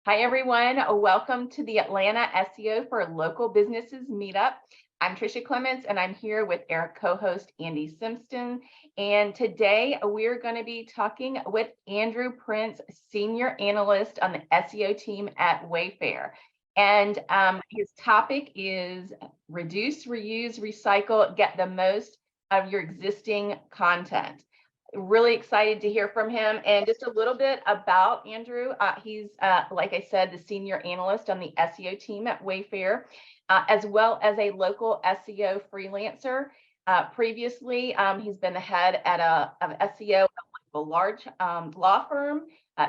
Hi, everyone. Welcome to the Atlanta SEO for Local Businesses Meetup. I'm Tricia Clements, and I'm here with our co-host, Andy Simpson. And today we're going to be talking with Andrew Prince, Senior Analyst on the SEO team at Wayfair. And his topic is reduce, reuse, recycle, get the most of your existing content. Really excited to hear from him. And just a little bit about Andrew. He's, like I said, the senior analyst on the SEO team at Wayfair, as well as a local SEO freelancer. Previously, he's been the head of SEO at a large law firm,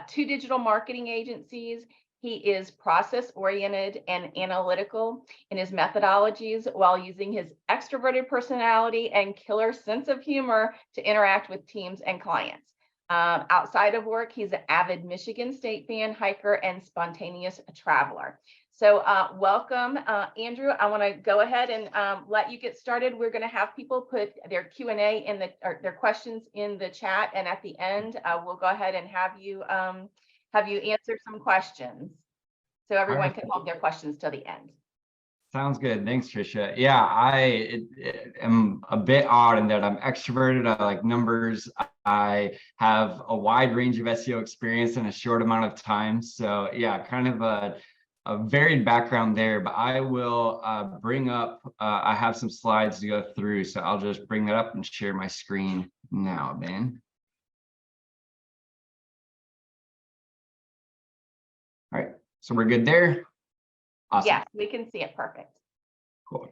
2 digital marketing agencies. He is process-oriented and analytical in his methodologies while using his extroverted personality and killer sense of humor to interact with teams and clients. Outside of work, he's an avid Michigan State fan, hiker, and spontaneous traveler. So welcome, Andrew. I want to go ahead and let you get started. We're going to have people put their Q&A or their questions in the chat, and at the end, we'll go ahead and have you answer some questions so everyone can hold their questions till the end. Sounds good. Thanks, Tricia. Yeah, I am a bit odd in that I'm extroverted. I like numbers. I have a wide range of SEO experience in a short amount of time. So yeah, kind of a varied background there, but I will bring up, I have some slides to go through. So I'll just bring that up and share my screen now, Ben. All right, so we're good there. Awesome. Yes, we can see it. Perfect. Cool.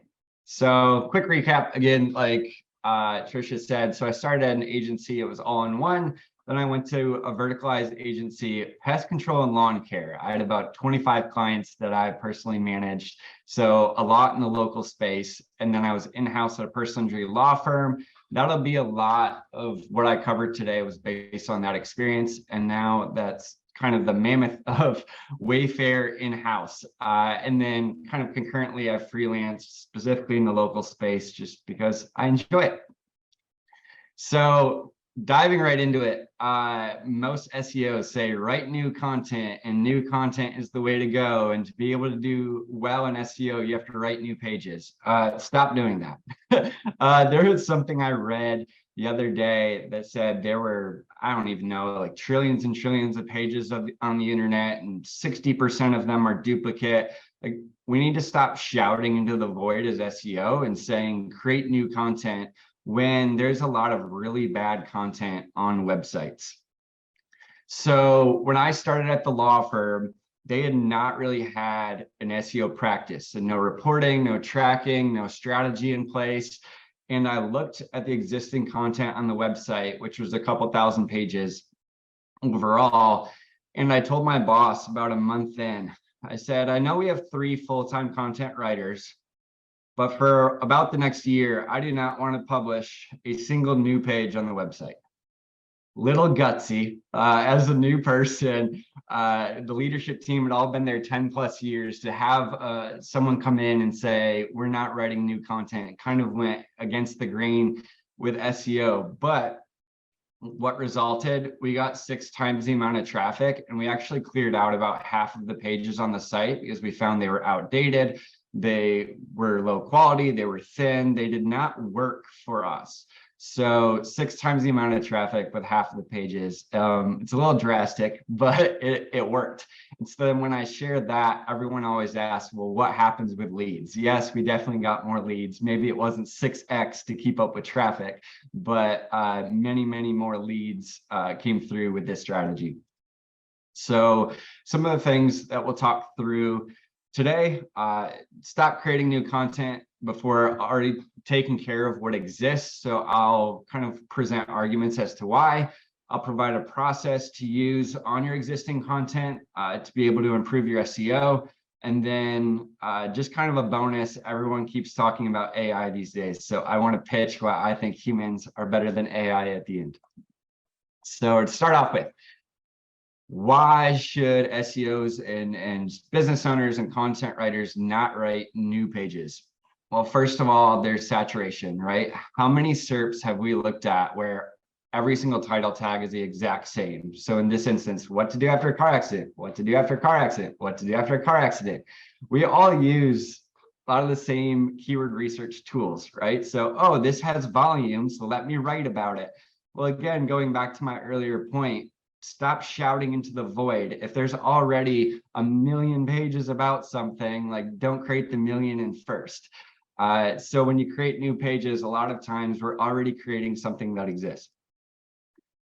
So quick recap again, like Tricia said, so I started at an agency, it was all in one. Then I went to a verticalized agency, pest control and lawn care. I had about 25 clients that I personally managed. So a lot in the local space. And then I was in-house at a personal injury law firm. That'll be a lot of what I covered today was based on that experience. And now that's kind of the mammoth of Wayfair in-house. And then kind of concurrently, I freelance specifically in the local space just because I enjoy it. So diving right into it, most SEOs say write new content, and new content is the way to go. And to be able to do well in SEO, you have to write new pages. Stop doing that. There was something I read the other day that said there were, I don't even know, like trillions and trillions of pages on the internet, and 60% of them are duplicate. Like, we need to stop shouting into the void as SEO and saying create new content when there's a lot of really bad content on websites. So when I started at the law firm, they had not really had an SEO practice, and no reporting, no tracking, no strategy in place. And I looked at the existing content on the website, which was a couple thousand pages overall. And I told my boss about a month in, I said, I know we have 3 full-time content writers, but for about the next year, I do not want to publish a single new page on the website. Little gutsy. As a new person, the leadership team had all been there 10 plus years. To have someone come in and say, we're not writing new content, kind of went against the grain with SEO. But what resulted, we got 6 times the amount of traffic, and we actually cleared out about half of the pages on the site because we found they were outdated. They were low quality, they were thin, they did not work for us. So 6 times the amount of traffic with half of the pages. It's a little drastic, but it worked. And so then when I shared that, everyone always asks, well, what happens with leads? Yes, we definitely got more leads. Maybe it wasn't 6x to keep up with traffic, but many, many more leads came through with this strategy. So some of the things that we'll talk through today, stop creating new content before already taking care of what exists. So I'll kind of present arguments as to why. I'll provide a process to use on your existing content to be able to improve your SEO. And then just kind of a bonus, everyone keeps talking about AI these days. So I want to pitch why I think humans are better than AI at the end. So to start off with, why should SEOs and business owners and content writers not write new pages? Well, first of all, there's saturation, right? How many SERPs have we looked at where every single title tag is the exact same. So in this instance, what to do after a car accident, what to do after a car accident, what to do after a car accident. We all use a lot of the same keyword research tools, right? So, oh, this has volume, so let me write about it. Well, again, going back to my earlier point, stop shouting into the void. If there's already a million pages about something, like don't create the million in first. So when you create new pages, a lot of times we're already creating something that exists.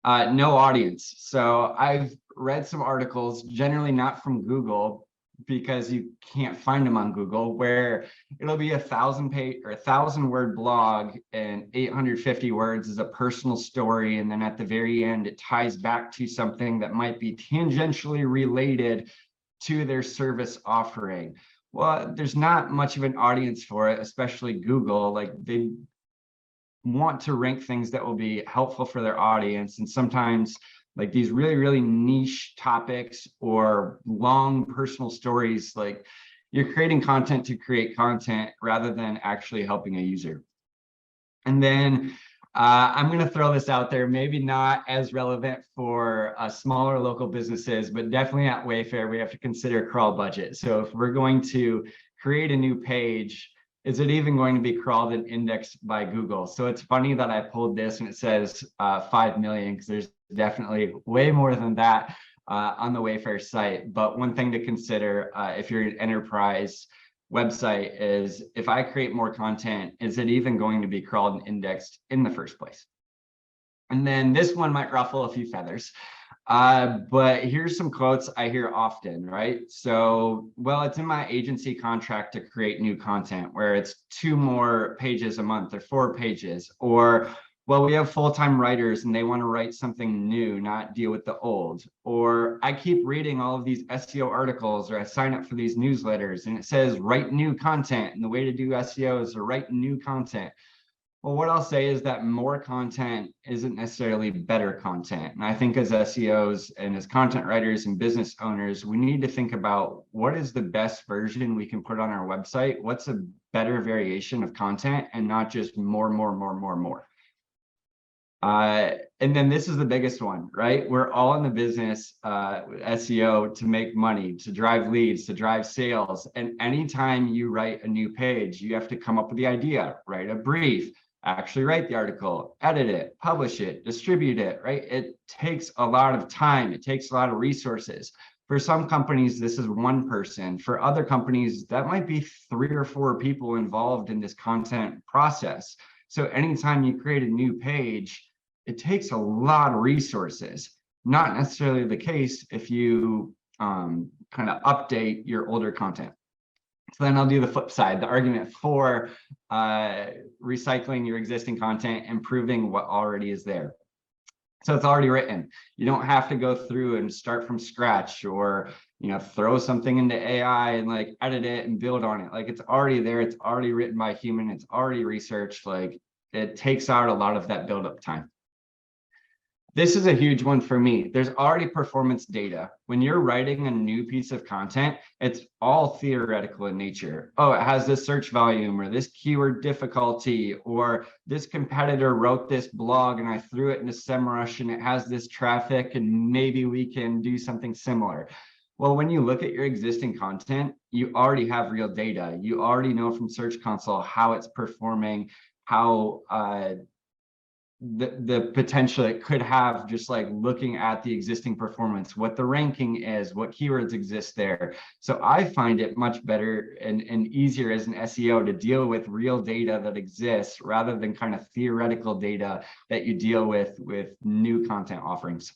No audience. So I've read some articles, generally not from Google, because you can't find them on Google, where it'll be 1,000-page or 1,000-word blog and 850 words is a personal story. And then at the very end, it ties back to something that might be tangentially related to their service offering. Well, there's not much of an audience for it, especially Google. Like, they want to rank things that will be helpful for their audience. And sometimes like these really, really niche topics or long personal stories, like you're creating content to create content rather than actually helping a user. And then I'm going to throw this out there, maybe not as relevant for smaller local businesses, but definitely at Wayfair, we have to consider crawl budget. So if we're going to create a new page, is it even going to be crawled and indexed by Google? So it's funny that I pulled this and it says 5 million, because there's definitely way more than that on the Wayfair site. But one thing to consider if you're an enterprise website is, if I create more content, is it even going to be crawled and indexed in the first place? And then this one might ruffle a few feathers. But here's some quotes I hear often, right? So, well, it's in my agency contract to create new content, where it's 2 more pages a month or 4 pages, or, well, we have full-time writers and they want to write something new, not deal with the old. Or I keep reading all of these SEO articles, or I sign up for these newsletters and it says write new content, and the way to do SEO is to write new content. Well, what I'll say is that more content isn't necessarily better content. And I think as SEOs and as content writers and business owners, we need to think about what is the best version we can put on our website? What's a better variation of content, and not just more. And then this is the biggest one, right? We're all in the business, SEO, to make money, to drive leads, to drive sales. And anytime you write a new page, you have to come up with the idea, write a brief, actually write the article, edit it, publish it, distribute it, right? It takes a lot of time. It takes a lot of resources. For some companies, this is one person. For other companies, that might be 3 or 4 people involved in this content process. So anytime you create a new page, it takes a lot of resources. Not necessarily the case if you kind of update your older content. So then I'll do the flip side, the argument for recycling your existing content, improving what already is there. So it's already written. You don't have to go through and start from scratch, or throw something into AI and like edit it and build on it. Like, it's already there. It's already written by a human. It's already researched. Like, it takes out a lot of that build-up time. This is a huge one for me. There's already performance data. When you're writing a new piece of content, it's all theoretical in nature. Oh, it has this search volume, or this keyword difficulty, or this competitor wrote this blog and I threw it into SEMrush and it has this traffic and maybe we can do something similar. Well, when you look at your existing content, you already have real data. You already know from Search Console how it's performing, how the potential it could have, just like looking at the existing performance, what the ranking is, what keywords exist there. So I find it much better and easier as an SEO to deal with real data that exists, rather than kind of theoretical data that you deal with new content offerings.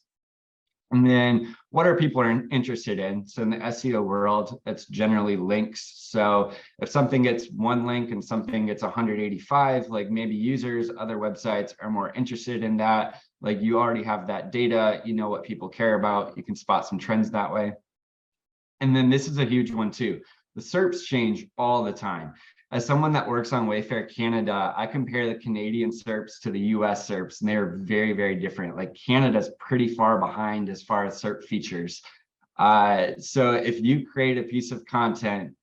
And then what are people interested in? So in the SEO world, it's generally links. So if something gets 1 link and something gets 185, like maybe users, other websites are more interested in that. Like, you already have that data, you know what people care about, you can spot some trends that way. And then this is a huge one too. The SERPs change all the time. As someone that works on Wayfair Canada, I compare the Canadian SERPs to the US SERPs, and they're very, very different. Like, Canada's pretty far behind as far as SERP features. So if you create a piece of content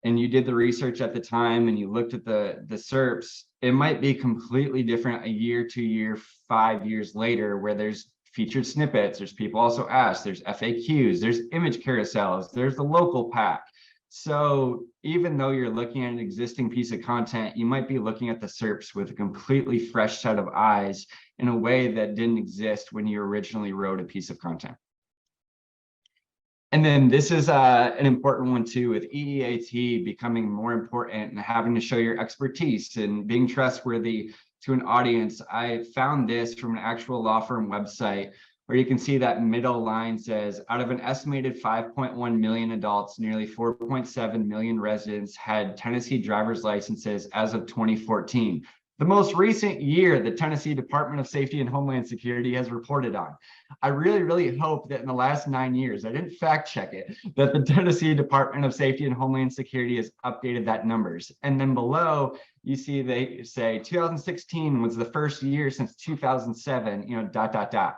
and you did the research at the time and you looked at the SERPs, it might be completely different a year, 2 year, 5 years later, where there's featured snippets, there's people also ask, there's FAQs, there's image carousels, there's the local pack. So even though you're looking at an existing piece of content, you might be looking at the SERPs with a completely fresh set of eyes in a way that didn't exist when you originally wrote a piece of content. And then this is an important one too, with EEAT becoming more important and having to show your expertise and being trustworthy to an audience. I found this from an actual law firm website where you can see that middle line says, out of an estimated 5.1 million adults, nearly 4.7 million residents had Tennessee driver's licenses as of 2014. The most recent year the Tennessee Department of Safety and Homeland Security has reported on. I really, really hope that in the last 9 years, I didn't fact check it, that the Tennessee Department of Safety and Homeland Security has updated that numbers. And then below, you see they say 2016 was the first year since 2007, dot, dot, dot.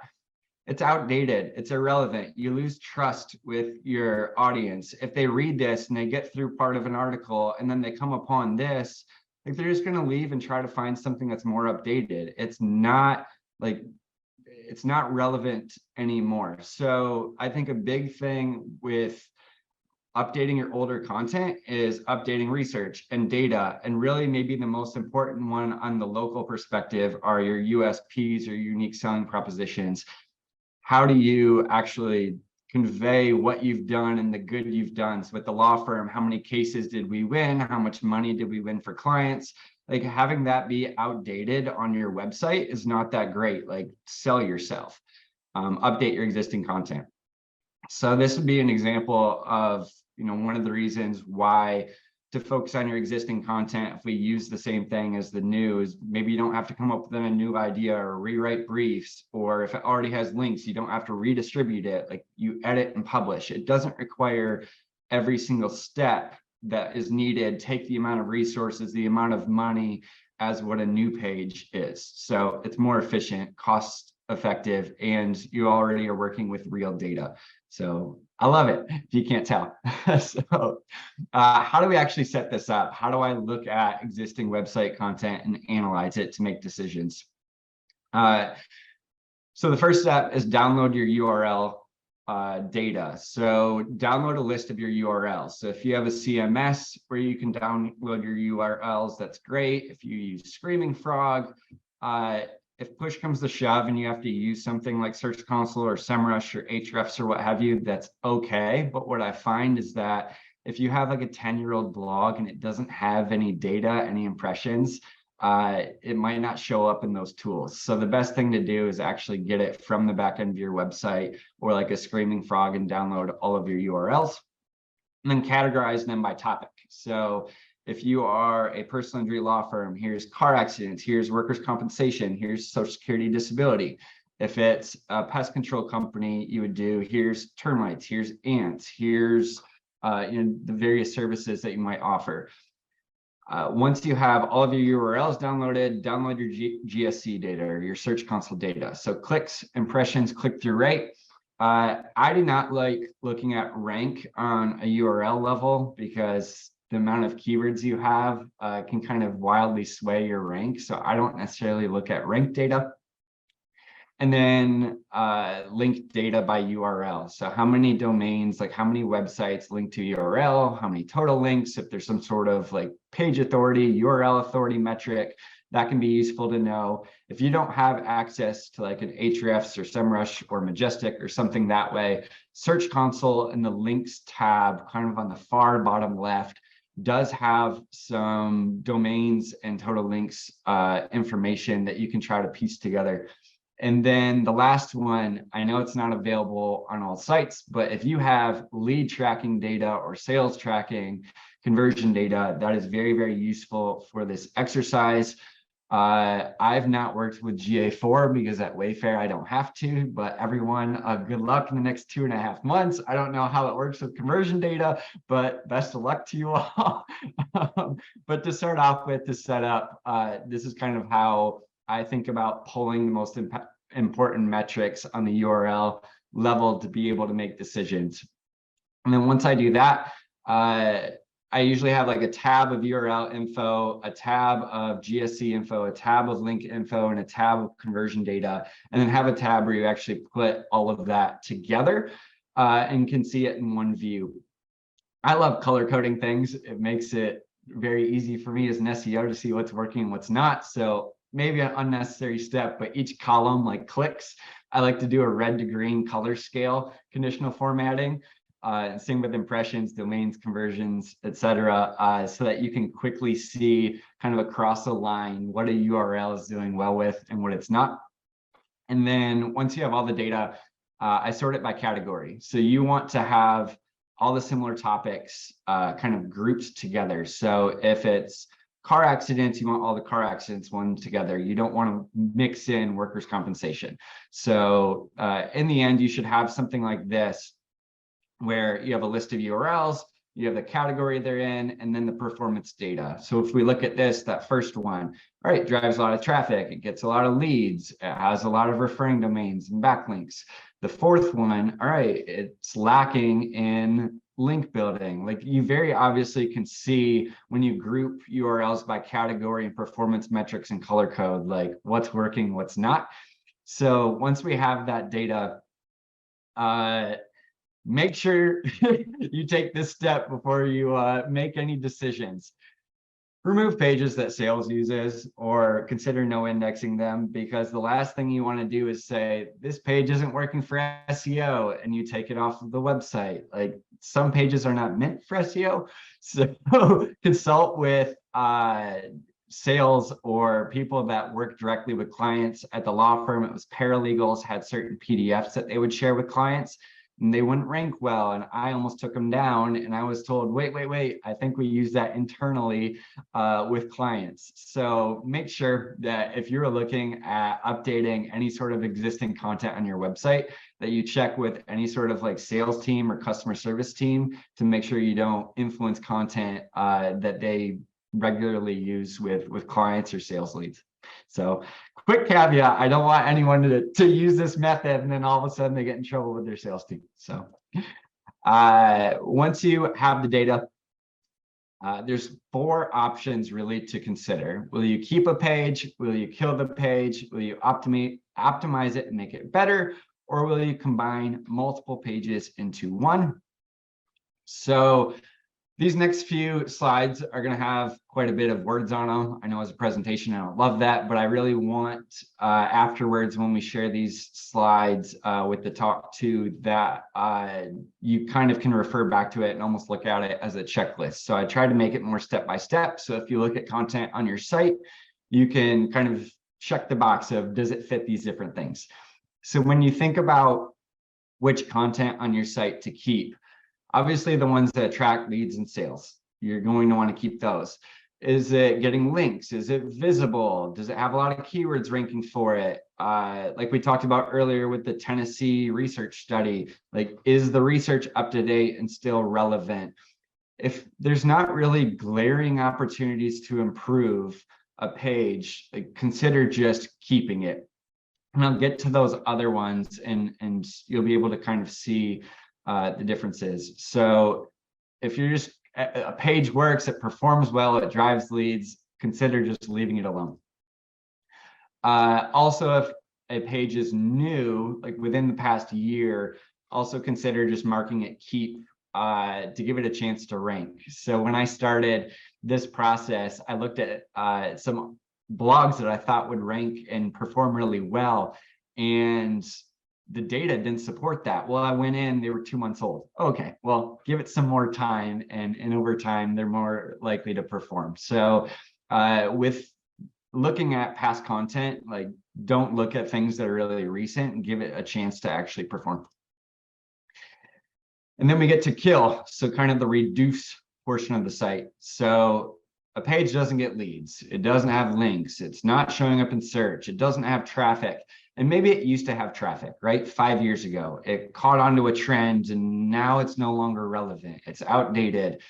It's outdated, it's irrelevant. You lose trust with your audience. If they read this and they get through part of an article and then they come upon this, like they're just going to leave and try to find something that's more updated. It's not relevant anymore. So I think a big thing with updating your older content is updating research and data. And really maybe the most important one on the local perspective are your USPs or unique selling propositions. How do you actually convey what you've done and the good you've done? So with the law firm, how many cases did we win? How much money did we win for clients? Like having that be outdated on your website is not that great. Like sell yourself, update your existing content. So this would be an example of, one of the reasons why to focus on your existing content, if we use the same thing as the news, maybe you don't have to come up with a new idea or rewrite briefs, or if it already has links, you don't have to redistribute it. Like you edit and publish. It doesn't require every single step that is needed, take the amount of resources, the amount of money as what a new page is. So it's more efficient, cost effective, and you already are working with real data. So I love it, if you can't tell. So how do we actually set this up? How do I look at existing website content and analyze it to make decisions? So the first step is download your URL data. So download a list of your URLs. So if you have a CMS where you can download your URLs, that's great. If you use Screaming Frog, if push comes to shove and you have to use something like Search Console or SEMrush or Ahrefs or what have you, that's okay. But what I find is that if you have like a 10-year-old blog and it doesn't have any data, any impressions, it might not show up in those tools. So the best thing to do is actually get it from the back end of your website or like a Screaming Frog and download all of your URLs and then categorize them by topic. So if you are a personal injury law firm, here's car accidents, here's workers' compensation, here's Social Security disability. If it's a pest control company, you would do here's termites, here's ants, here's the various services that you might offer. Once you have all of your URLs downloaded, download your GSC data or your Search Console data. So clicks, impressions, click-through rate. I do not like looking at rank on a URL level because the amount of keywords you have can kind of wildly sway your rank. So I don't necessarily look at rank data. And then link data by URL. So how many domains, like how many websites link to URL, how many total links, if there's some sort of like page authority, URL authority metric, that can be useful to know. If you don't have access to like an Ahrefs or SEMrush or Majestic or something that way, Search Console in the links tab, kind of on the far bottom left, does have some domains and total links information that you can try to piece together. And then the last one, I know it's not available on all sites, but if you have lead tracking data or sales tracking, conversion data, that is very, very useful for this exercise. I've not worked with GA4 because at Wayfair I don't have to, but everyone, good luck in the next 2.5 months. I don't know how it works with conversion data, but best of luck to you all. But to start off with, to set up, this is kind of how I think about pulling the most important metrics on the URL level to be able to make decisions. And then once I do that, I usually have like a tab of URL info, a tab of GSC info, a tab of link info, and a tab of conversion data, and then have a tab where you actually put all of that together and can see it in one view. I love color coding things. It makes it very easy for me as an SEO to see what's working and what's not. So maybe an unnecessary step, but each column like clicks. I like to do a red to green color scale conditional formatting. Same with impressions, domains, conversions, etc., so that you can quickly see kind of across the line what a URL is doing well with and what it's not. And then once you have all the data, I sort it by category. So you want to have all the similar topics kind of grouped together. So if it's car accidents, you want all the car accidents one together. You don't want to mix in workers' compensation. So in the end, you should have something like this, where you have a list of URLs, you have the category they're in, and then the performance data. So if we look at this, that first one, all right, drives a lot of traffic, it gets a lot of leads, it has a lot of referring domains and backlinks. The fourth one, all right, it's lacking in link building. Like you very obviously can see when you group URLs by category and performance metrics and color code, like what's working, what's not. So once we have that data, make sure you take this step before you make any decisions. Remove pages that sales uses or consider no indexing them, because the last thing you want to do is say, this page isn't working for SEO, and you take it off of the website. Like some pages are not meant for SEO. So consult with sales or people that work directly with clients. At the law firm, it was paralegals, had certain PDFs that they would share with clients, and they wouldn't rank well, and I almost took them down, and I was told, wait, I think we use that internally with clients. So make sure that if you're looking at updating any sort of existing content on your website, that you check with any sort of like sales team or customer service team to make sure you don't influence content that they regularly use with clients or sales leads. So quick caveat, I don't want anyone to use this method and then all of a sudden they get in trouble with their sales team. So once you have the data, there's 4 options really to consider. Will you keep a page? Will you kill the page? Will you optimize it and make it better? Or will you combine multiple pages into one? So these next few slides are going to have quite a bit of words on them. I know as a presentation, I don't love that, but I really want afterwards when we share these slides with the talk too, that you kind of can refer back to it and almost look at it as a checklist. So I tried to make it more step by step. So if you look at content on your site, you can kind of check the box of, does it fit these different things? So when you think about which content on your site to keep, obviously the ones that attract leads and sales, you're going to want to keep those. Is it getting links? Is it visible? Does it have a lot of keywords ranking for it? Like we talked about earlier with the Tennessee research study, like is the research up to date and still relevant? If there's not really glaring opportunities to improve a page, like consider just keeping it. And I'll get to those other ones and you'll be able to kind of see the differences. So if you're just a page works, it performs well, it drives leads, consider just leaving it alone. Also, if a page is new, like within the past year, also consider just marking it keep to give it a chance to rank. So when I started this process, I looked at some blogs that I thought would rank and perform really well, and the data didn't support that. Well, I went in, they were 2 months old. Okay, well, give it some more time, and over time, they're more likely to perform. So with looking at past content, like don't look at things that are really recent and give it a chance to actually perform. And then we get to kill, so kind of the reduce portion of the site. So a page doesn't get leads, it doesn't have links, it's not showing up in search, it doesn't have traffic. And maybe it used to have traffic, right? 5 years ago, it caught onto a trend and now it's no longer relevant. It's outdated.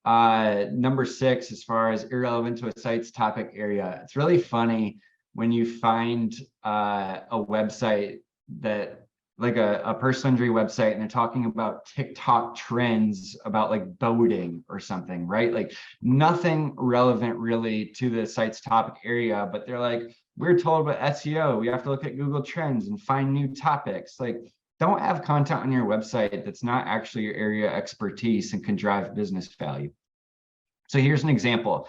Number 6, as far as irrelevant to a site's topic area, it's really funny when you find a website that like a personal injury website and they're talking about TikTok trends about like boating or something, right? Like nothing relevant really to the site's topic area, but they're like, we're told about SEO, we have to look at Google Trends and find new topics. Like, don't have content on your website that's not actually your area of expertise and can drive business value. So here's an example.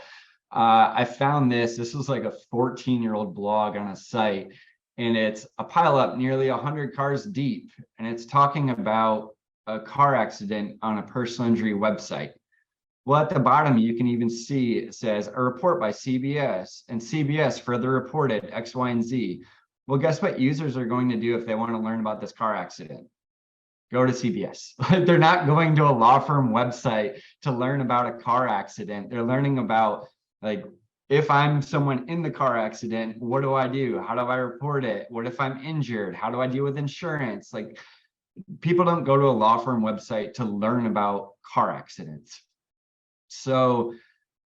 I found this was like a 14-year-old blog on a site, and it's a pileup nearly 100 cars deep, and it's talking about a car accident on a personal injury website. Well, at the bottom, you can even see it says a report by CBS, and CBS further reported X, Y, and Z. Well, guess what users are going to do if they want to learn about this car accident? Go to CBS. They're not going to a law firm website to learn about a car accident. They're learning about, like, if I'm someone in the car accident, what do I do? How do I report it? What if I'm injured? How do I deal with insurance? Like, people don't go to a law firm website to learn about car accidents. So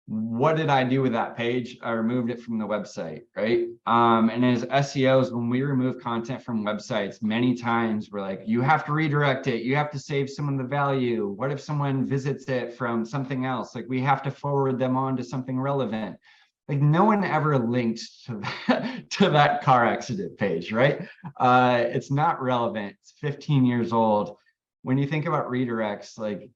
what did I do with that page? I removed it from the website, right? And as SEOs, when we remove content from websites, many times we're like, you have to redirect it. You have to save someone the value. What if someone visits it from something else? Like, we have to forward them on to something relevant. Like, no one ever linked to that car accident page, right? It's not relevant. It's 15 years old. When you think about redirects, like,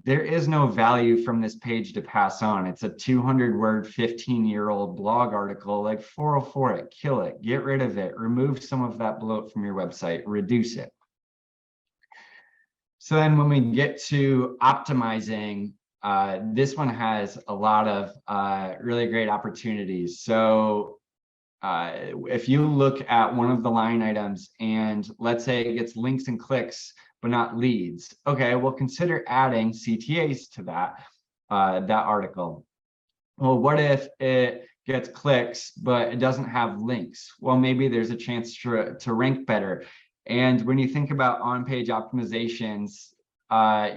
there is no value from this page to pass on. It's a 200-word, 15-year-old blog article. Like, 404 it, kill it, get rid of it, remove some of that bloat from your website, reduce it. So then when we get to optimizing, this one has a lot of really great opportunities. So if you look at one of the line items and let's say it gets links and clicks, but not leads. Okay, well, consider adding CTAs to that article. Well, what if it gets clicks, but it doesn't have links? Well, maybe there's a chance to rank better. And when you think about on-page optimizations,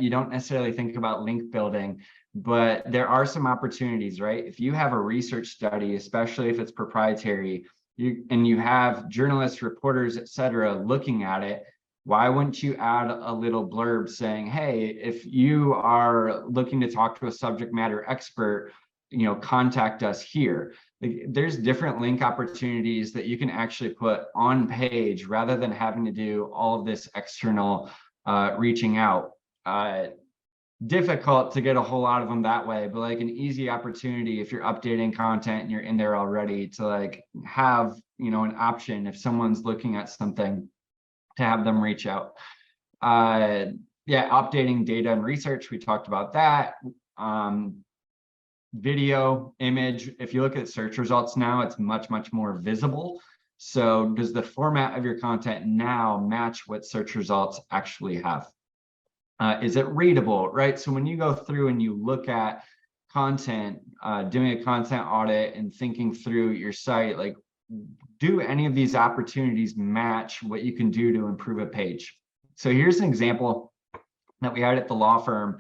you don't necessarily think about link building, but there are some opportunities, right? If you have a research study, especially if it's proprietary, and you have journalists, reporters, et cetera, looking at it, why wouldn't you add a little blurb saying, hey, if you are looking to talk to a subject matter expert, contact us here. Like, there's different link opportunities that you can actually put on page rather than having to do all of this external reaching out. Difficult to get a whole lot of them that way, but like an easy opportunity if you're updating content and you're in there already to like have, an option if someone's looking at something to have them reach out. Yeah, updating data and research, we talked about that. Video, image, if you look at search results now, it's much, much more visible. So does the format of your content now match what search results actually have? Is it readable, right? So when you go through and you look at content, doing a content audit and thinking through your site, like, do any of these opportunities match what you can do to improve a page? So here's an example that we had at the law firm.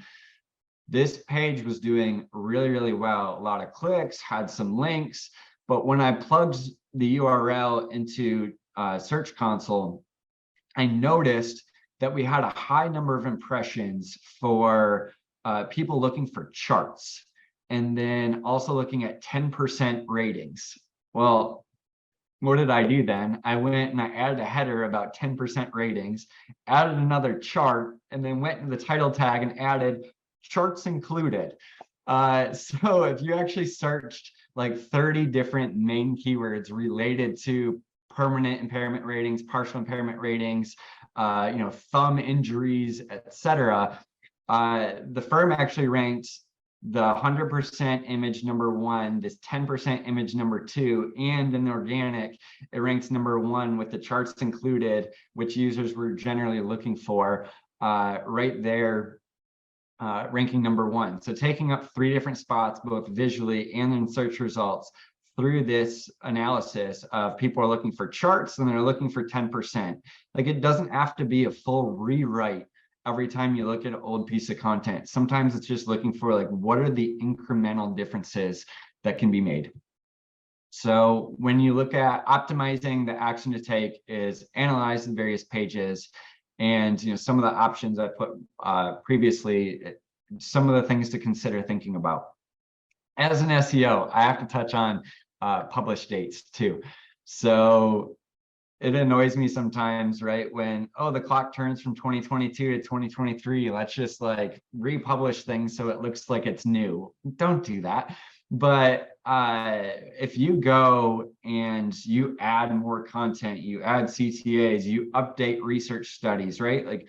This page was doing really, really well. A lot of clicks, had some links, but when I plugged the URL into Search Console, I noticed that we had a high number of impressions for people looking for charts, and then also looking at 10% ratings. Well, what did I do then? I went and I added a header about 10% ratings, added another chart, and then went into the title tag and added charts included. So if you actually searched like 30 different main keywords related to permanent impairment ratings, partial impairment ratings, thumb injuries, etc., the firm actually ranked the 100% image #1, this 10% image #2, and in organic, it ranks #1 with the charts included, which users were generally looking for, right there, ranking #1. So taking up 3 different spots, both visually and in search results, through this analysis of people are looking for charts and they're looking for 10%. Like, it doesn't have to be a full rewrite every time you look at an old piece of content. Sometimes it's just looking for, like, what are the incremental differences that can be made? So when you look at optimizing, the action to take is analyze the various pages, and some of the options I put previously, some of the things to consider thinking about. As an SEO, I have to touch on publish dates too. So it annoys me sometimes, right? When, oh, the clock turns from 2022 to 2023, let's just like republish things so it looks like it's new. Don't do that. But if you go and you add more content, you add CTAs, you update research studies, right? Like,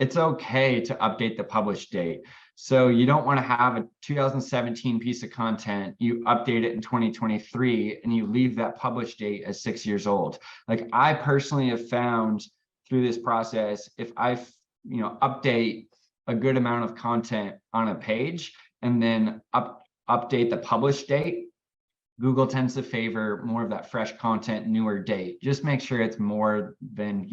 it's okay to update the publish date. So you don't want to have a 2017 piece of content, you update it in 2023, and you leave that publish date as 6 years old. Like, I personally have found through this process, if I update a good amount of content on a page and then update the publish date, Google tends to favor more of that fresh content, newer date. Just make sure it's more than,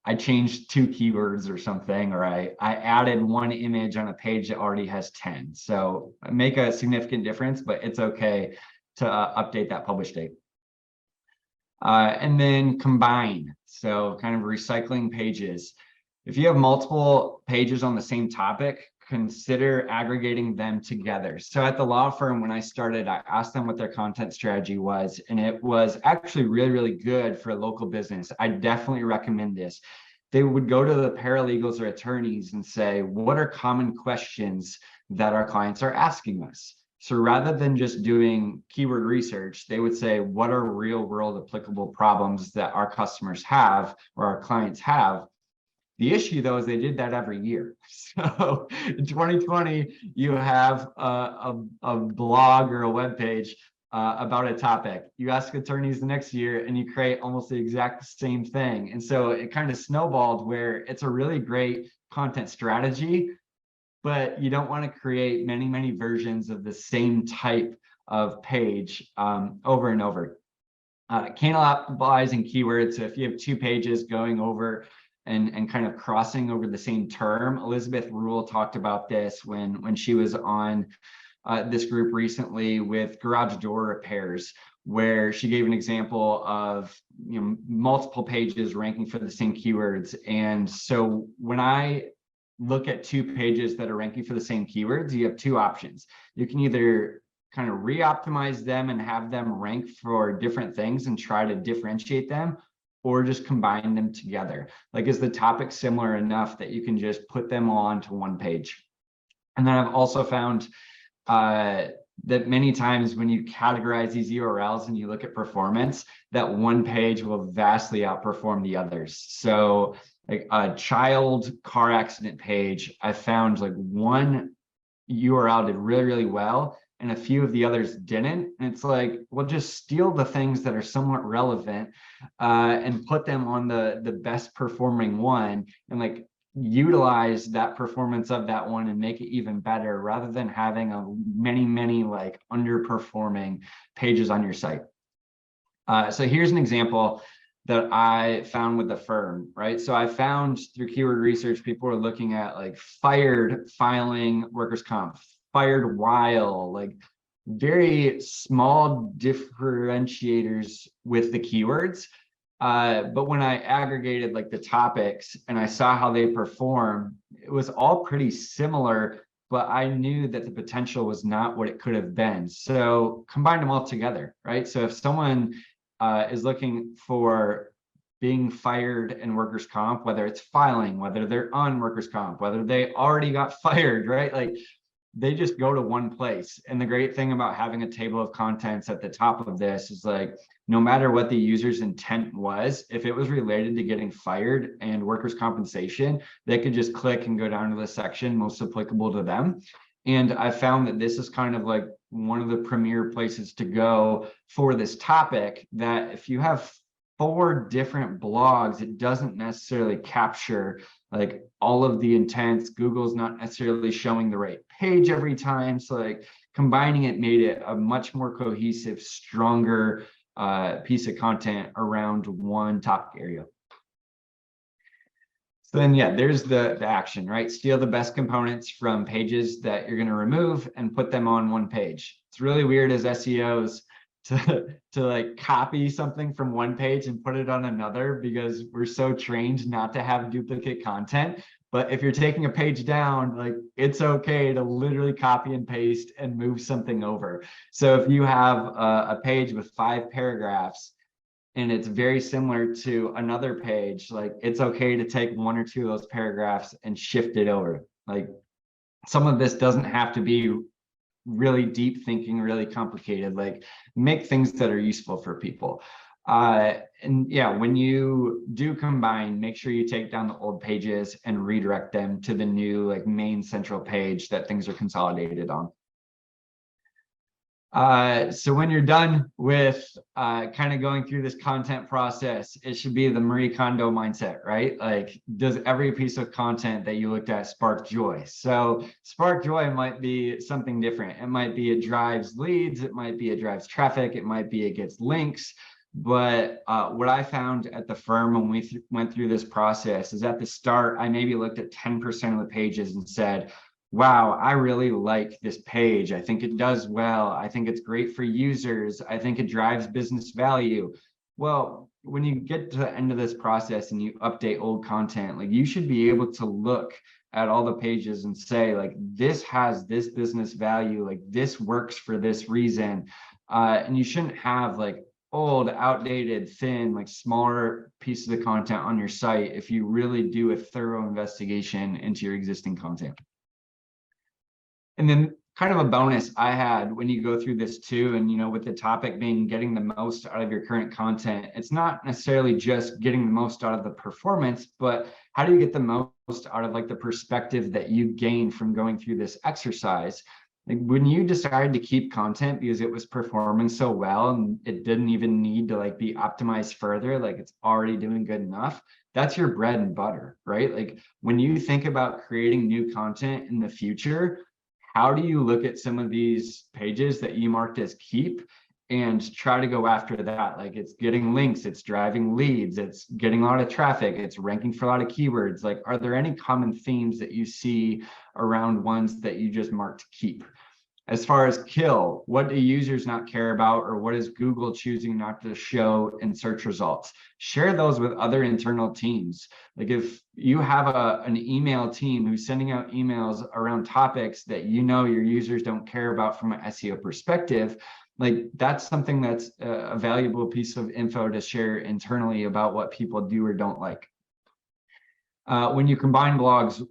I changed 2 keywords or something, or I added 1 image on a page that already has 10. So make a significant difference, but it's okay to update that publish date. And then combine. So kind of recycling pages. If you have multiple pages on the same topic, consider aggregating them together. So at the law firm, when I started, I asked them what their content strategy was, and it was actually really, really good for a local business. I definitely recommend this. They would go to the paralegals or attorneys and say, what are common questions that our clients are asking us? So rather than just doing keyword research, they would say, what are real world applicable problems that our customers have or our clients have? The issue, though, is they did that every year. So in 2020, you have a blog or a web page about a topic. You ask attorneys the next year and you create almost the exact same thing. And so it kind of snowballed, where it's a really great content strategy, but you don't want to create many, many versions of the same type of page over and over. Cannibalizing keywords. So if you have 2 pages going over and kind of crossing over the same term. Elizabeth Rule talked about this when she was on this group recently with garage door repairs, where she gave an example of multiple pages ranking for the same keywords. And so when I look at 2 pages that are ranking for the same keywords, you have 2 options. You can either kind of re-optimize them and have them rank for different things and try to differentiate them, or just combine them together. Like, is the topic similar enough that you can just put them all onto one page? And then I've also found that many times when you categorize these URLs and you look at performance, that one page will vastly outperform the others. So like a child car accident page, I found like one URL did really, really well, and a few of the others didn't. And it's like, well, just steal the things that are somewhat relevant and put them on the best performing one, and like utilize that performance of that one and make it even better, rather than having many like underperforming pages on your site. So here's an example that I found with the firm, right? So I found through keyword research, people were looking at like fired filing workers' comp, fired while, like very small differentiators with the keywords. But when I aggregated like the topics and I saw how they perform, it was all pretty similar, but I knew that the potential was not what it could have been. So combine them all together, right? So if someone is looking for being fired in workers' comp, whether it's filing, whether they're on workers' comp, whether they already got fired, right? Like, they just go to one place. And the great thing about having a table of contents at the top of this is like, no matter what the user's intent was, if it was related to getting fired and workers' compensation, they could just click and go down to the section most applicable to them. And I found that this is kind of like one of the premier places to go for this topic, that if you have 4 different blogs, it doesn't necessarily capture like all of the intents. Google's not necessarily showing the right page every time. So like combining it made it a much more cohesive, stronger piece of content around one topic area. So then, yeah, there's the action, right? Steal the best components from pages that you're going to remove and put them on one page. It's really weird as SEOs to like copy something from one page and put it on another because we're so trained not to have duplicate content. But if you're taking a page down, like it's okay to literally copy and paste and move something over. So if you have a page with 5 paragraphs and it's very similar to another page, like it's okay to take 1 or 2 of those paragraphs and shift it over. Like some of this doesn't have to be really deep thinking, really complicated, like make things that are useful for people. And yeah, when you do combine, make sure you take down the old pages and redirect them to the new like main central page that things are consolidated on. So when you're done with kind of going through this content process, it should be the Marie Kondo mindset, right? Like, does every piece of content that you looked at spark joy? So spark joy might be something different. It might be it drives leads. It might be it drives traffic. It might be it gets links. But what I found at the firm when we went through this process is at the start, I maybe looked at 10% of the pages and said, wow, I really like this page. I think it does well. I think it's great for users. I think it drives business value. Well, when you get to the end of this process and you update old content, like you should be able to look at all the pages and say, like, this has this business value, like this works for this reason. And you shouldn't have like old, outdated, thin, like smaller pieces of content on your site if you really do a thorough investigation into your existing content. And then kind of a bonus I had when you go through this too, and with the topic being getting the most out of your current content, it's not necessarily just getting the most out of the performance, but how do you get the most out of like the perspective that you gain from going through this exercise? Like when you decided to keep content because it was performing so well and it didn't even need to like be optimized further, like it's already doing good enough, that's your bread and butter, right? Like when you think about creating new content in the future, how do you look at some of these pages that you marked as keep and try to go after that? Like it's getting links, it's driving leads, it's getting a lot of traffic, it's ranking for a lot of keywords. Like, are there any common themes that you see around ones that you just marked keep? As far as kill, what do users not care about, or what is Google choosing not to show in search results? Share those with other internal teams. Like if you have an email team who's sending out emails around topics that your users don't care about from an SEO perspective, like that's something that's a valuable piece of info to share internally about what people do or don't like. When you combine blogs,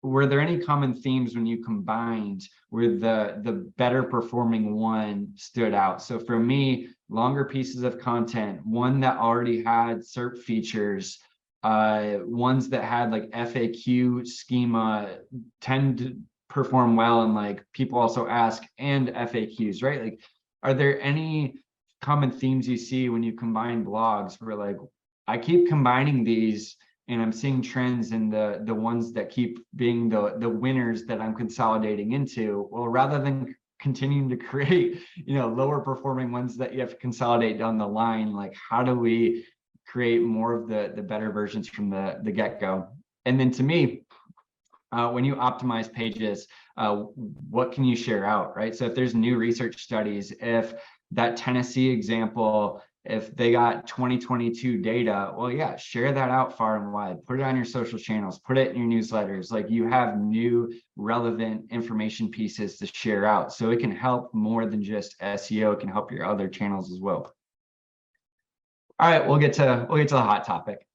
were there any common themes when you combined where the better performing one stood out? So for me, longer pieces of content, one that already had SERP features, ones that had like FAQ schema tend to perform well, and like people also ask, and FAQs, right? Like, are there any common themes you see when you combine blogs where like, I keep combining these and I'm seeing trends in the ones that keep being the winners that I'm consolidating into? Well, rather than continuing to create, lower performing ones that you have to consolidate down the line, like how do we create more of the better versions from the get-go? And then to me, when you optimize pages, what can you share out, right? So if there's new research studies, if that Tennessee example, if they got 2022 data, well, yeah, share that out far and wide, put it on your social channels, put it in your newsletters. Like you have new relevant information pieces to share out. So it can help more than just SEO. It can help your other channels as well. All right, we'll get to the hot topic.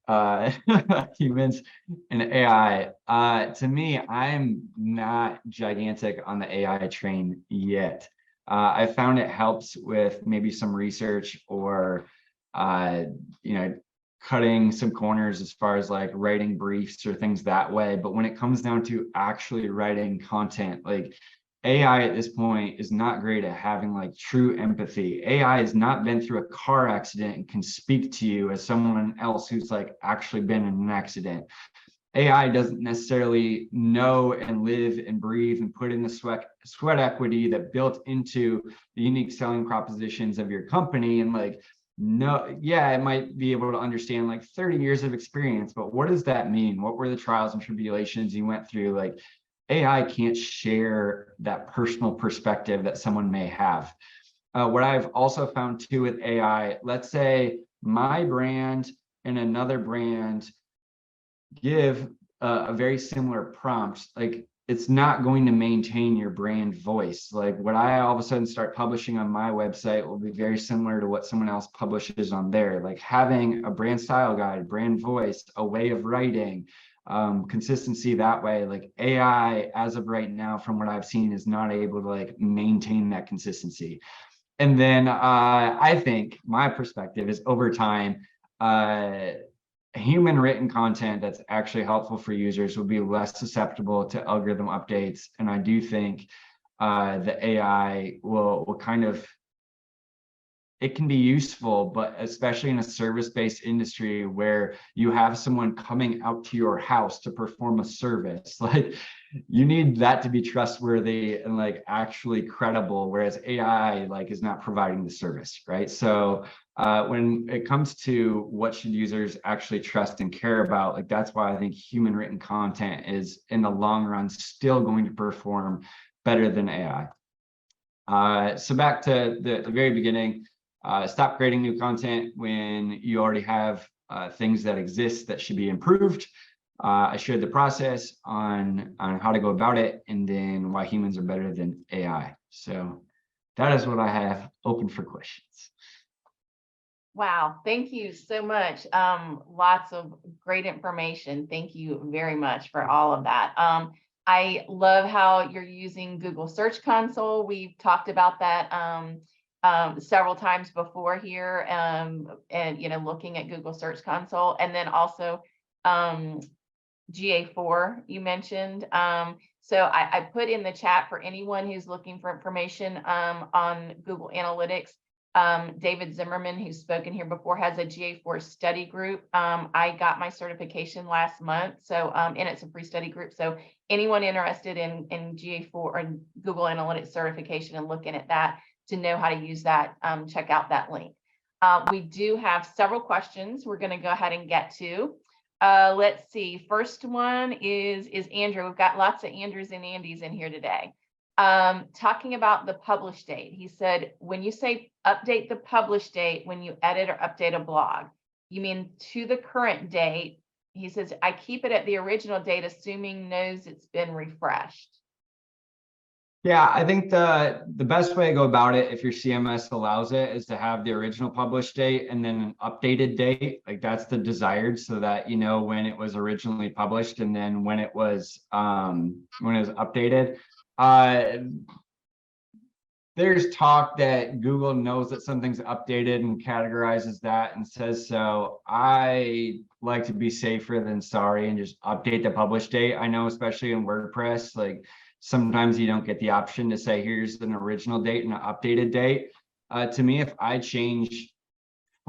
Humans and AI. To me, I'm not gigantic on the AI train yet. I found it helps with maybe some research or, cutting some corners as far as like writing briefs or things that way. But when it comes down to actually writing content, like AI at this point is not great at having like true empathy. AI has not been through a car accident and can speak to you as someone else who's like actually been in an accident. AI doesn't necessarily know and live and breathe and put in the sweat equity that built into the unique selling propositions of your company. And like, no, yeah, it might be able to understand like 30 years of experience, but what does that mean? What were the trials and tribulations you went through? Like AI can't share that personal perspective that someone may have. what I've also found too with AI, let's say my brand and another brand give a very similar prompt, like it's not going to maintain your brand voice. Like what I all of a sudden start publishing on my website will be very similar to what someone else publishes on there. Like having a brand style guide, brand voice, a way of writing, consistency that way. Like AI, as of right now, from what I've seen, is not able to like maintain that consistency. And then I think my perspective is over time, human written content that's actually helpful for users will be less susceptible to algorithm updates. And I do think the AI will kind of, it can be useful, but especially in a service-based industry where you have someone coming out to your house to perform a service, like you need that to be trustworthy and like actually credible, whereas AI like is not providing the service, right? So when it comes to what should users actually trust and care about, like that's why I think human written content is in the long run still going to perform better than AI. So back to the very beginning, stop creating new content when you already have things that exist that should be improved. I shared the process on how to go about it, and then why humans are better than AI. So that is what I have open for questions. Wow, thank you so much. Lots of great information. Thank you very much for all of that. I love how you're using Google Search Console. We've talked about that several times before here, and looking at Google Search Console, and then also GA4 you mentioned. So I put in the chat for anyone who's looking for information on Google Analytics. David Zimmerman, who's spoken here before, has a GA4 study group. I got my certification last month, so and it's a free study group. So anyone interested in GA4 or Google Analytics certification and looking at that to know how to use that, check out that link. We do have several questions we're going to go ahead and get to. Let's see. First one is Andrew. We've got lots of Andrews and Andys in here today. Talking about the publish date. He said, when you say update the publish date, when you edit or update a blog, you mean to the current date? He says, I keep it at the original date, assuming knows it's been refreshed. Yeah, I think the best way to go about it, if your CMS allows it, is to have the original published date and then an updated date. Like that's the desired, so that you know when it was originally published and then when it was updated. There's talk that Google knows that something's updated and categorizes that and says so. I like to be safer than sorry and just update the publish date. I know, especially in WordPress, like sometimes you don't get the option to say, here's an original date and an updated date. To me, if I change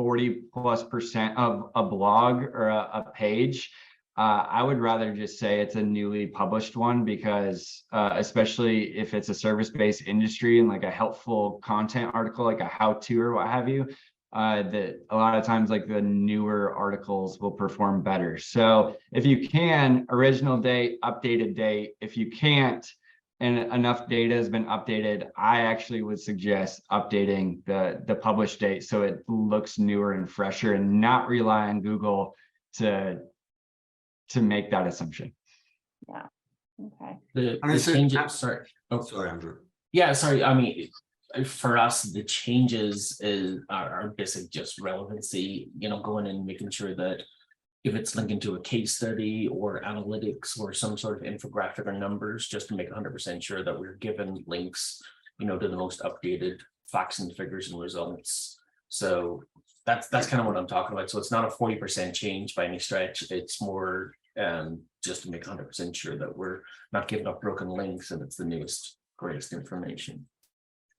40+% of a blog or a page, I would rather just say it's a newly published one, because especially if it's a service-based industry and like a helpful content article, like a how-to or what have you, that a lot of times like the newer articles will perform better. So if you can, original date, updated date. If you can't, and enough data has been updated, I actually would suggest updating the published date so it looks newer and fresher, and not rely on Google to make that assumption. Yeah. Okay. The changes. Sorry. Oh, sorry, Andrew. Yeah, sorry. I mean, for us, the changes are basically just relevancy. Going and making sure that if it's linking to a case study or analytics or some sort of infographic or numbers, just to make 100% sure that we're given links, to the most updated facts and figures and results. So that's kind of what I'm talking about. So it's not a 40% change by any stretch. It's more just to make 100% sure that we're not giving up broken links and it's the newest, greatest information.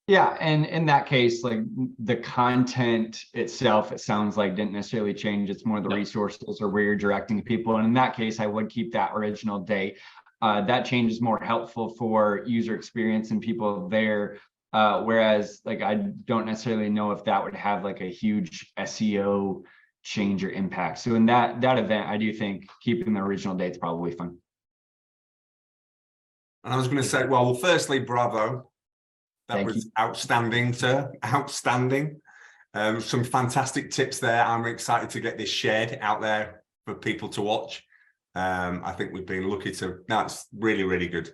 Yeah, and in that case, like the content itself, it sounds like didn't necessarily change. It's more the resources or where you're directing people. And in that case, I would keep that original date. That change is more helpful for user experience and people there. Whereas like I don't necessarily know if that would have like a huge SEO change or impact. So in that event, I do think keeping the original date's probably fun. And I was going to say, well, firstly, bravo. That Thank was you. outstanding, sir. Outstanding. Some fantastic tips there. I'm excited to get this shared out there for people to watch. I think we've been lucky to. No, it's really, really good.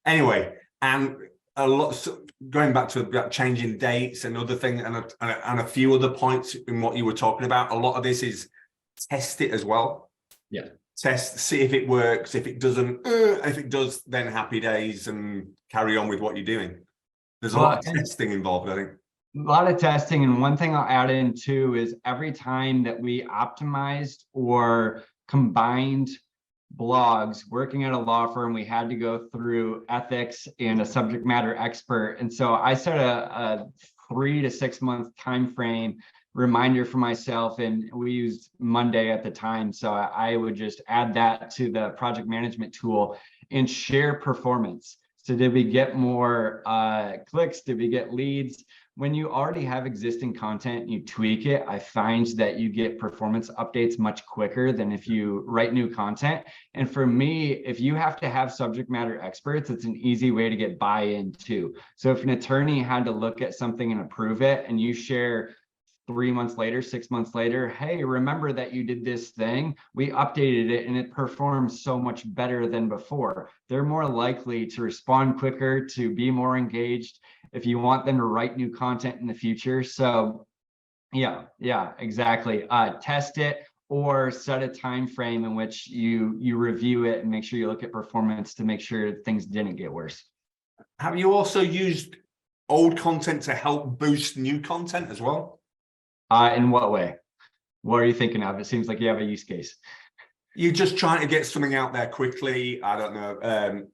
Anyway, and a lot. So going back to about changing dates and other things, and a few other points in what you were talking about. A lot of this is test it as well. Yeah. Test, see if it works. If it doesn't, if it does, then happy days and carry on with what you're doing. There's a lot of testing involved, I think. A lot of testing, and one thing I'll add in too is every time that we optimized or combined blogs working at a law firm, we had to go through ethics and a subject matter expert. And so I set a 3 to 6 month time frame reminder for myself, and we used Monday at the time. So I would just add that to the project management tool and share performance. So did we get more clicks? Did we get leads? When you already have existing content and you tweak it, I find that you get performance updates much quicker than if you write new content. And for me, if you have to have subject matter experts, it's an easy way to get buy-in too. So if an attorney had to look at something and approve it, and you share 3 months later, 6 months later, hey, remember that you did this thing, we updated it and it performs so much better than before. They're more likely to respond quicker, to be more engaged if you want them to write new content in the future. So yeah, exactly. Test it or set a time frame in which you review it and make sure you look at performance to make sure things didn't get worse. Have you also used old content to help boost new content as well? In what way? What are you thinking of? It seems like you have a use case. You're just trying to get something out there quickly. I don't know.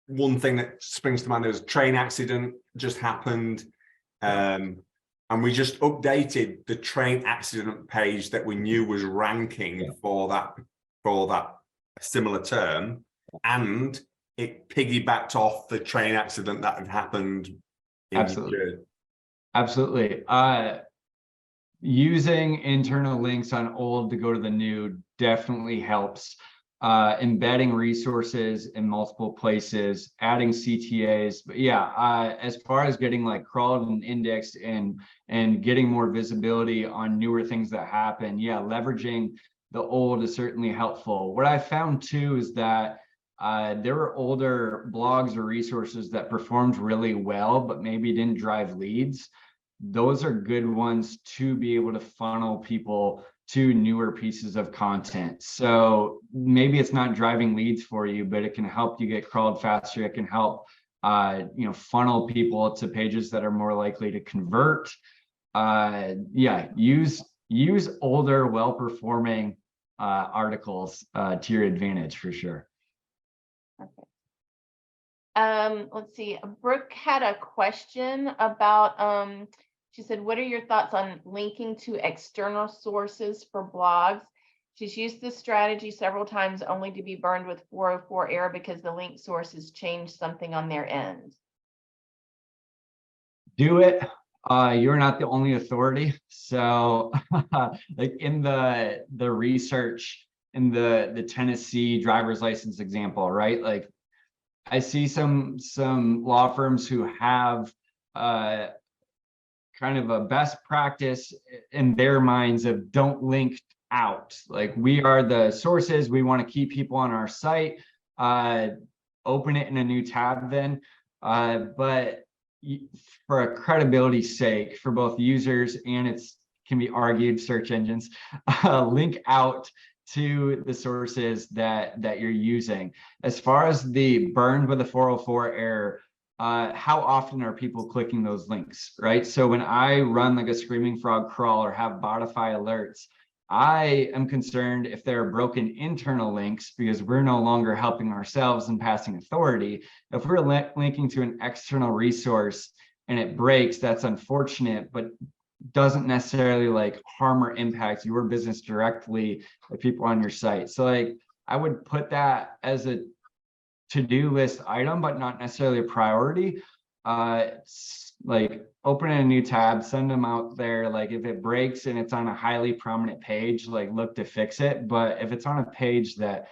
One thing that springs to mind, there was a train accident just happened. And we just updated the train accident page that we knew was ranking for that similar term. And it piggybacked off the train accident that had happened. Absolutely. Using internal links on old to go to the new definitely helps. Embedding resources in multiple places, adding CTAs. But yeah, as far as getting like crawled and indexed and getting more visibility on newer things that happen, yeah, leveraging the old is certainly helpful. What I found too is that there were older blogs or resources that performed really well, but maybe didn't drive leads. Those are good ones to be able to funnel people to newer pieces of content. So maybe it's not driving leads for you, but it can help you get crawled faster. It can help funnel people to pages that are more likely to convert. Use older, well-performing articles to your advantage for sure. Okay. Let's see. Brooke had a question about, she said, what are your thoughts on linking to external sources for blogs? She's used this strategy several times only to be burned with 404 error because the link sources changed something on their end. Do it. You're not the only authority. So like in the research in the Tennessee driver's license example, right? Like I see some law firms who have kind of a best practice in their minds of don't link out. Like we are the sources, we want to keep people on our site, open it in a new tab then. But for a credibility sake, for both users and can be argued search engines, link out to the sources that you're using. As far as the burned with a 404 error, how often are people clicking those links, right? So when I run like a Screaming Frog crawl or have Botify alerts, I am concerned if there are broken internal links because we're no longer helping ourselves and passing authority. If we're linking to an external resource and it breaks, that's unfortunate, but doesn't necessarily like harm or impact your business directly, the people on your site. So like I would put that as a to-do list item, but not necessarily a priority. Like open a new tab, send them out there. Like if it breaks and it's on a highly prominent page, like look to fix it. But if it's on a page that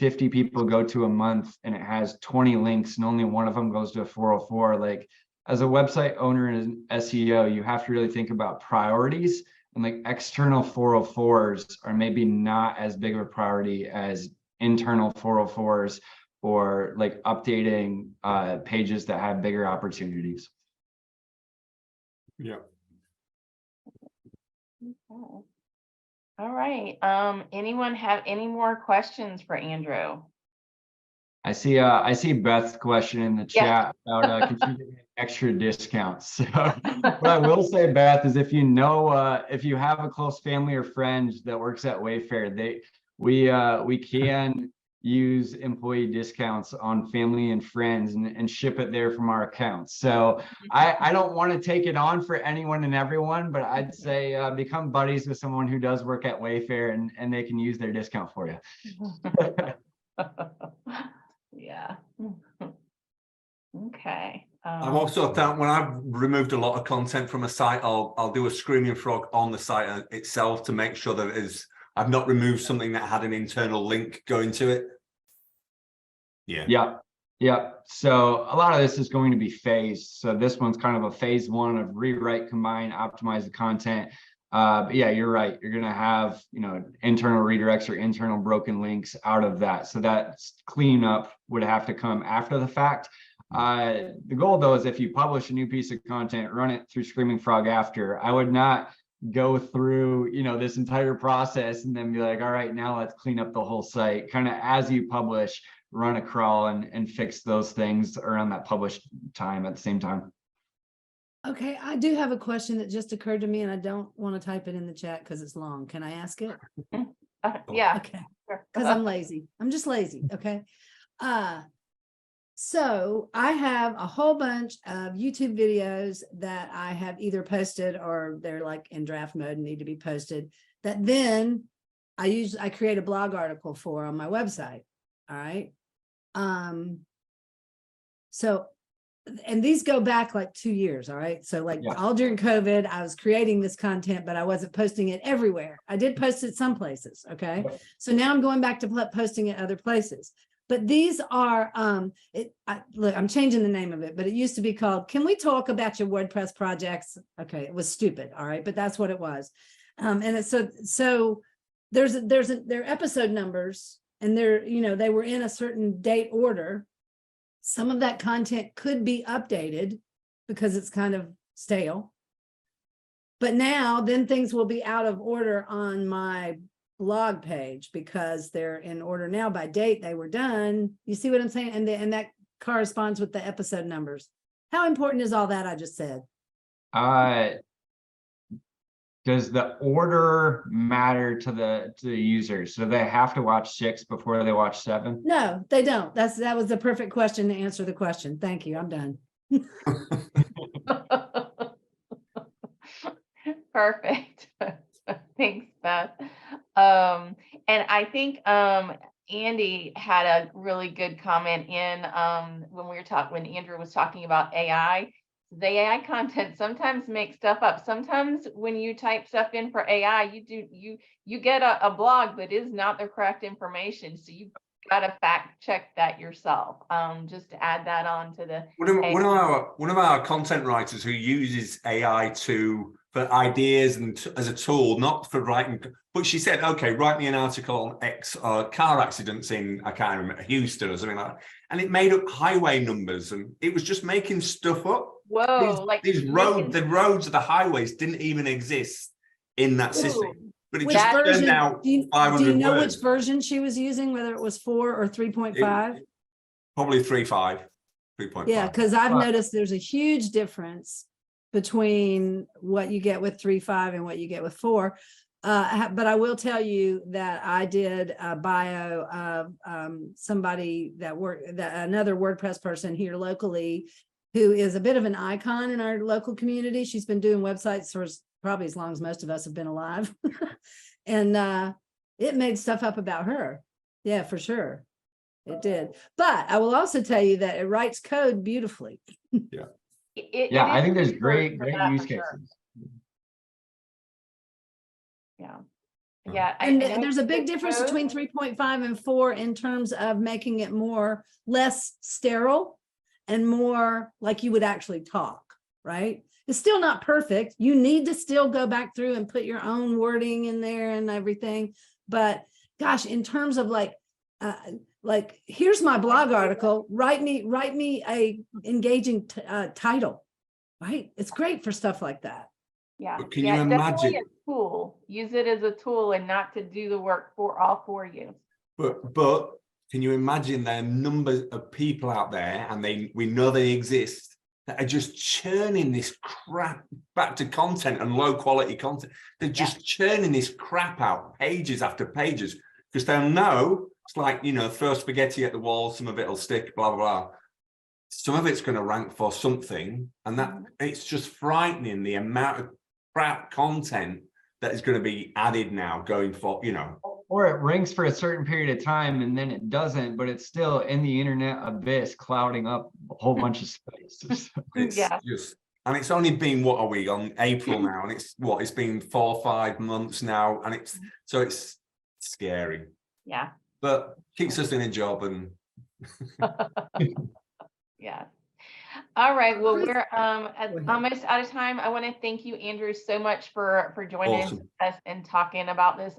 50 people go to a month and it has 20 links and only one of them goes to a 404, like as a website owner and SEO, you have to really think about priorities, and like external 404s are maybe not as big of a priority as internal 404s, or like updating pages that have bigger opportunities. Yeah. Okay. All right. Anyone have any more questions for Andrew? I see Beth's question in the Yeah. chat about contributing extra discounts. So what I will say, Beth, is if you have a close family or friend that works at Wayfair, we can use employee discounts on family and friends and ship it there from our accounts. So I don't want to take it on for anyone and everyone, but I'd say become buddies with someone who does work at Wayfair, and they can use their discount for you. Yeah. Okay. I've also found when I've removed a lot of content from a site, I'll do a screaming frog on the site itself to make sure that I've not removed something that had an internal link going to it. Yeah. Yeah. So a lot of this is going to be phased. So this one's kind of a phase one of rewrite, combine, optimize the content. But yeah, you're right. You're going to have, internal redirects or internal broken links out of that. So that cleanup would have to come after the fact. The goal, though, is if you publish a new piece of content, run it through Screaming Frog after. I would not go through, this entire process and then be like, all right, now let's clean up the whole site. Kind of as you publish, run a crawl and fix those things around that published time at the same time. Okay, I do have a question that just occurred to me, and I don't want to type it in the chat because it's long. Can I ask it? Yeah. Okay, because I'm lazy. I'm just lazy. Okay. So I have a whole bunch of YouTube videos that I have either posted or they're like in draft mode and need to be posted, that then I create a blog article for on my website. All right. So, and these go back like 2 years. All right. So like all during COVID, I was creating this content, but I wasn't posting it everywhere. I did post it some places. Okay. So now I'm going back to posting it other places. But these are, look, I'm changing the name of it, but it used to be called, Can We Talk About Your WordPress Projects? Okay, it was stupid, all right, but that's what it was. And it's so they're episode numbers, and they were in a certain date order. Some of that content could be updated because it's kind of stale. But now, then things will be out of order on my blog page because they're in order now by date they were done. You see what I'm saying? And that corresponds with the episode numbers. How important is all that I just said? Does the order matter to the users? So they have to watch 6 before they watch 7? No, they don't. That was the perfect question to answer the question. Thank you. I'm done. Perfect. Thanks, Beth. And I think Andy had a really good comment in when Andrew was talking about AI. The AI content sometimes makes stuff up. Sometimes when you type stuff in for AI, you get a blog that is not the correct information. So you've got to fact check that yourself. Just to add that on to the one of our content writers who uses AI for ideas and as a tool, not for writing, but she said, okay, write me an article on X car accidents in, I can't remember, Houston or something like that. And it made up highway numbers and it was just making stuff up. Whoa, the roads of the highways didn't even exist in that system. But it just turned out 500 do you know words. which version she was using, whether it was 4 or 3.5? Probably 3.5. Yeah, because I've noticed there's a huge difference between what you get with 3.5 and what you get with 4. But I will tell you that I did a bio of somebody another WordPress person here locally who is a bit of an icon in our local community. She's been doing websites for probably as long as most of us have been alive. And it made stuff up about her. Yeah, for sure. It did. But I will also tell you that it writes code beautifully. Yeah. I think there's great use cases. Sure. Yeah. And there's a big difference between 3.5 and 4 in terms of making it less sterile. and more like you would actually talk, right? It's still not perfect. You need to still go back through and put your own wording in there and everything. But gosh, in terms of like here's my blog article, write me a engaging title, right? It's great for stuff like that. Yeah. But can Yeah, you it's definitely imagine? a tool. Use it as a tool and not to do the work for you. But can you imagine the numbers of people out there, and we know they exist, that are just churning this crap back to content and low quality content. They're just churning this crap out, pages after pages, because they'll know it's like, you know, throw spaghetti at the wall, some of it will stick, blah, blah, blah. Some of it's going to rank for something, and that it's just frightening the amount of crap content that is going to be added now going for, you know. Or it ranks for a certain period of time and then it doesn't, but it's still in the internet abyss, clouding up a whole bunch of space. It's Yeah. just, and it's only been, what are we on April now? And it's been 4 or 5 months now. And it's scary, Yeah. but keeps us in a job. And Yeah. All right. Well, Chris- we're ahead. almost out of time. I want to thank you, Andrew, so much for joining Awesome. us and talking about this.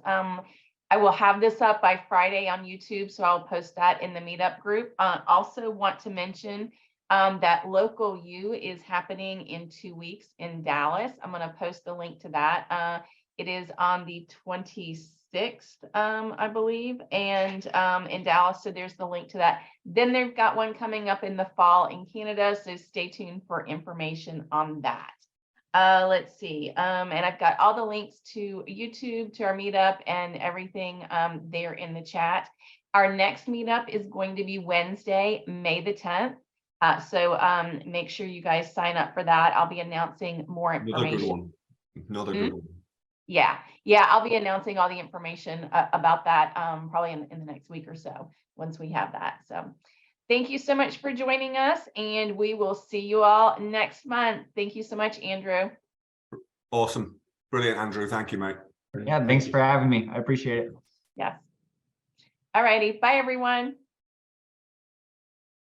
I will have this up by Friday on YouTube, so I'll post that in the meetup group. Also want to mention that Local U is happening in 2 weeks in Dallas. I'm going to post the link to that. It is on the 26th, I believe, and in Dallas. So there's the link to that. Then they've got one coming up in the fall in Canada. So stay tuned for information on that. Let's see. And I've got all the links to YouTube, to our meetup, and everything there in the chat. Our next meetup is going to be Wednesday, May the 10th. So make sure you guys sign up for that. I'll be announcing more another good information. one. Another good one. Yeah, I'll be announcing all the information about that probably in the next week or so once we have that. So thank you so much for joining us, and we will see you all next month. Thank you so much, Andrew. Awesome. Brilliant, Andrew. Thank you, mate. Yeah, thanks for having me. I appreciate it. Yes. All righty. Bye, everyone.